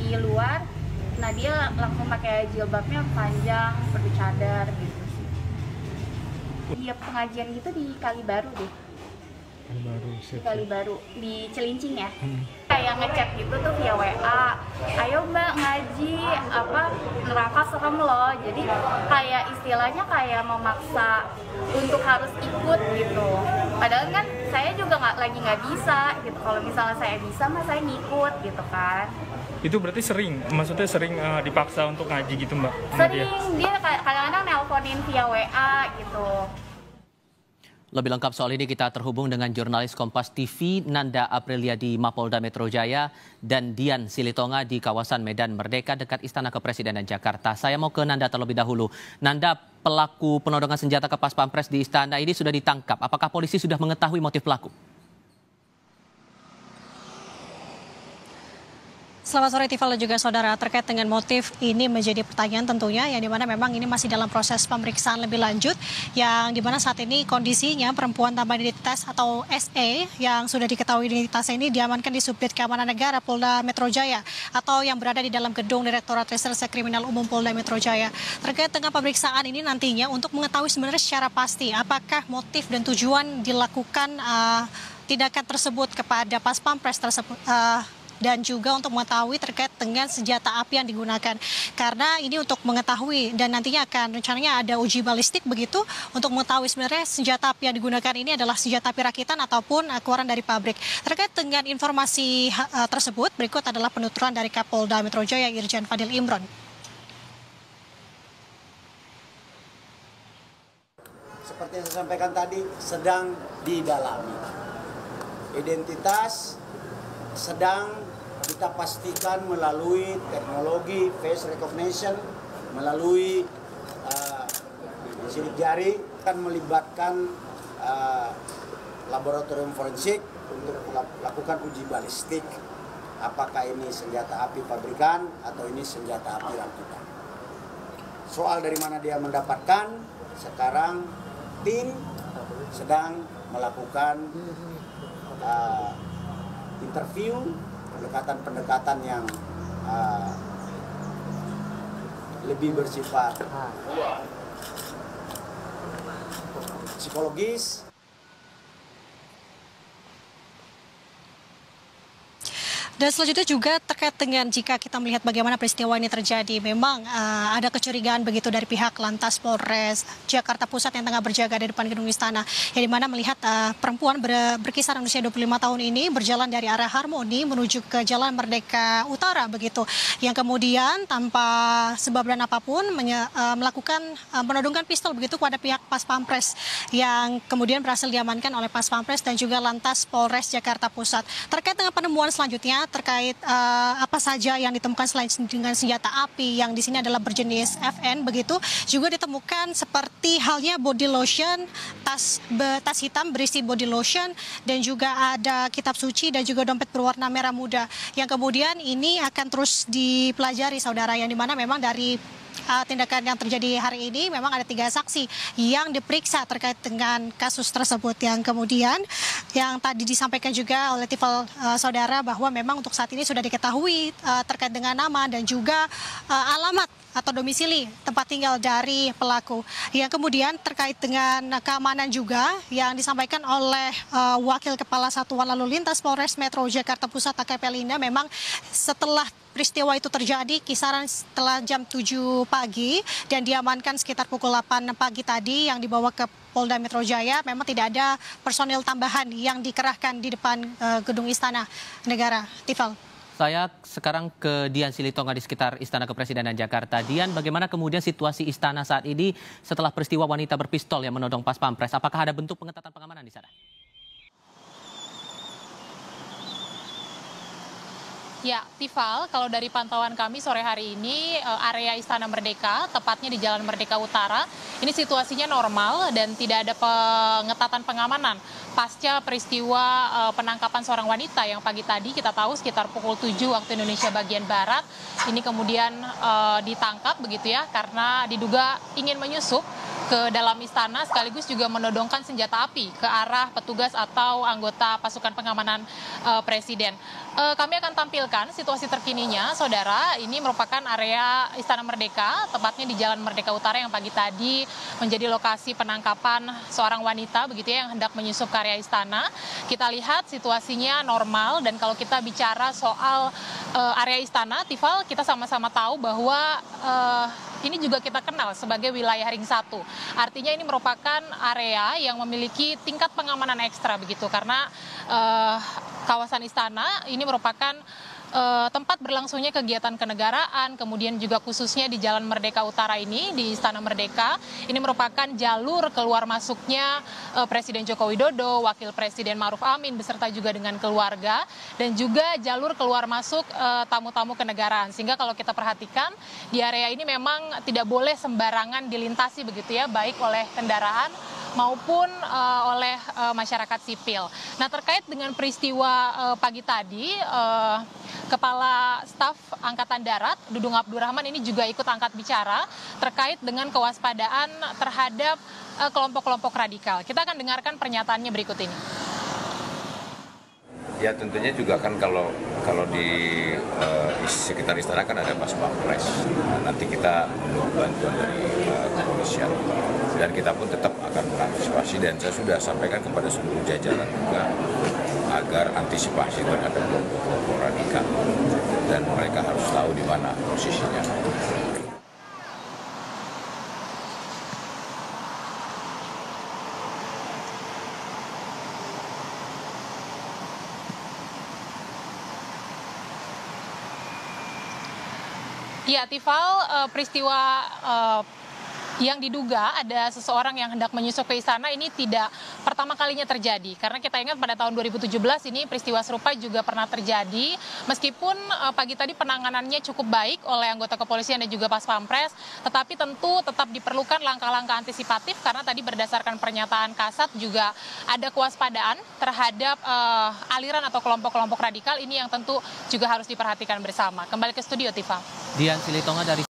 dari luar. Nah dia langsung pakai jilbabnya panjang, pakai cadar gitu sih. Dia pengajian gitu di Kalibaru deh. Di Kalibaru, di Cilincing ya. Kayak ngechat gitu tuh via WA. Ayo Mbak ngaji, neraka serem loh. Jadi kayak istilahnya kayak memaksa untuk harus ikut gitu. Padahal kan saya juga nggak bisa gitu. Kalau misalnya saya bisa mah saya ngikut gitu kan. Itu berarti maksudnya sering dipaksa untuk ngaji gitu Mbak? Sering, dia kadang-kadang nelponin via WA gitu. Lebih lengkap soal ini kita terhubung dengan jurnalis Kompas TV Nanda Aprilia di Mapolda Metro Jaya dan Dian Silitonga di kawasan Medan Merdeka dekat Istana Kepresidenan Jakarta. Saya mau ke Nanda terlebih dahulu. Nanda, pelaku penodongan senjata ke Pas Pampres di Istana ini sudah ditangkap. Apakah polisi sudah mengetahui motif pelaku? Selamat sore Tifal dan juga saudara. Terkait dengan motif ini menjadi pertanyaan tentunya yang dimana memang ini masih dalam proses pemeriksaan lebih lanjut yang dimana saat ini kondisinya perempuan tanpa identitas atau SE yang sudah diketahui identitasnya ini diamankan di Subdit Keamanan Negara Polda Metro Jaya atau yang berada di dalam gedung Direktorat Reserse Kriminal Umum Polda Metro Jaya. Terkait dengan pemeriksaan ini nantinya untuk mengetahui sebenarnya secara pasti apakah motif dan tujuan dilakukan tindakan tersebut kepada Pas Pampres tersebut dan juga untuk mengetahui terkait dengan senjata api yang digunakan. Karena ini untuk mengetahui dan nantinya akan rencananya ada uji balistik begitu untuk mengetahui sebenarnya senjata api yang digunakan ini adalah senjata api rakitan ataupun keluaran dari pabrik. Terkait dengan informasi tersebut, berikut adalah penuturan dari Kapolda Metro Jaya Irjen Fadil Imron. Seperti yang saya sampaikan tadi, sedang didalami. Identitas sedang kita pastikan melalui teknologi face recognition, melalui sidik jari, akan melibatkan laboratorium forensik untuk melakukan uji balistik. Apakah ini senjata api pabrikan atau ini senjata api rakitan. Soal dari mana dia mendapatkan, sekarang tim sedang melakukan interview, pendekatan-pendekatan yang lebih bersifat psikologis. Dan selanjutnya juga terkait dengan jika kita melihat bagaimana peristiwa ini terjadi, memang ada kecurigaan begitu dari pihak Lantas Polres Jakarta Pusat yang tengah berjaga di depan gedung istana, yang dimana melihat perempuan berkisaran usia 25 tahun ini berjalan dari arah Harmoni menuju ke Jalan Merdeka Utara begitu, yang kemudian tanpa sebab dan apapun melakukan menodongkan pistol begitu kepada pihak Pas Pampres yang kemudian berhasil diamankan oleh Pas Pampres dan juga Lantas Polres Jakarta Pusat. Terkait dengan penemuan selanjutnya terkait apa saja yang ditemukan selain dengan senjata api yang di sini adalah berjenis FN begitu, juga ditemukan seperti halnya body lotion, tas hitam berisi body lotion dan juga ada kitab suci dan juga dompet berwarna merah muda yang kemudian ini akan terus dipelajari saudara, yang dimana memang dari tindakan yang terjadi hari ini memang ada 3 saksi yang diperiksa terkait dengan kasus tersebut, yang kemudian yang tadi disampaikan juga oleh Tifal saudara bahwa memang untuk saat ini sudah diketahui terkait dengan nama dan juga alamat atau domisili tempat tinggal dari pelaku. Yang kemudian terkait dengan keamanan juga yang disampaikan oleh Wakil Kepala Satuan Lalu Lintas Polres Metro Jakarta Pusat AKP Linda, memang setelah peristiwa itu terjadi kisaran setelah jam 7 pagi dan diamankan sekitar pukul 8 pagi tadi yang dibawa ke Polda Metro Jaya, memang tidak ada personil tambahan yang dikerahkan di depan gedung Istana Negara. Tifal. Saya sekarang ke Dian Silitonga di sekitar Istana Kepresidenan Jakarta. Dian, bagaimana kemudian situasi istana saat ini setelah peristiwa wanita berpistol yang menodong Pas Pampres? Apakah ada bentuk pengetatan pengamanan di sana? Ya, Tifal, kalau dari pantauan kami sore hari ini, area Istana Merdeka, tepatnya di Jalan Merdeka Utara, ini situasinya normal dan tidak ada pengetatan pengamanan. Pasca peristiwa penangkapan seorang wanita yang pagi tadi kita tahu sekitar pukul 7 waktu Indonesia bagian Barat, ini kemudian ditangkap begitu ya, karena diduga ingin menyusup ke dalam istana sekaligus juga menodongkan senjata api ke arah petugas atau anggota pasukan pengamanan Presiden. Kami akan tampilkan situasi terkininya, saudara. Ini merupakan area Istana Merdeka, tepatnya di Jalan Merdeka Utara yang pagi tadi menjadi lokasi penangkapan seorang wanita begitu ya yang hendak menyusup ke area istana. Kita lihat situasinya normal, dan kalau kita bicara soal area istana, Tifal, kita sama-sama tahu bahwa ini juga kita kenal sebagai wilayah ring 1. Artinya ini merupakan area yang memiliki tingkat pengamanan ekstra begitu, karena kawasan istana ini merupakan tempat berlangsungnya kegiatan kenegaraan, kemudian juga khususnya di Jalan Merdeka Utara ini, di Istana Merdeka, ini merupakan jalur keluar masuknya Presiden Joko Widodo, Wakil Presiden Ma'ruf Amin, beserta juga dengan keluarga, dan juga jalur keluar masuk tamu-tamu kenegaraan. Sehingga kalau kita perhatikan, di area ini memang tidak boleh sembarangan dilintasi begitu ya, baik oleh kendaraan maupun oleh masyarakat sipil. Nah, terkait dengan peristiwa pagi tadi, Kepala Staf Angkatan Darat, Dudung Abdurrahman, ini juga ikut angkat bicara terkait dengan kewaspadaan terhadap kelompok-kelompok radikal. Kita akan dengarkan pernyataannya berikut ini. Ya tentunya juga kan kalau di sekitar istana kan ada Pas Pampres. Nanti kita menunggu bantuan dari kepolisian, dan kita pun tetap akan mengantisipasi, dan saya sudah sampaikan kepada seluruh jajaran juga agar antisipasi terhadap kelompok radikal, dan mereka harus tahu di mana posisinya. Ya, Tifal, peristiwa yang diduga ada seseorang yang hendak menyusup ke istana ini tidak pertama kalinya terjadi. Karena kita ingat pada tahun 2017 ini peristiwa serupa juga pernah terjadi. Meskipun pagi tadi penanganannya cukup baik oleh anggota kepolisian dan juga Pas Pampres, tetapi tentu tetap diperlukan langkah-langkah antisipatif, karena tadi berdasarkan pernyataan Kasat juga ada kewaspadaan terhadap aliran atau kelompok-kelompok radikal ini yang tentu juga harus diperhatikan bersama. Kembali ke studio, Tifa. Dian Silitonga dari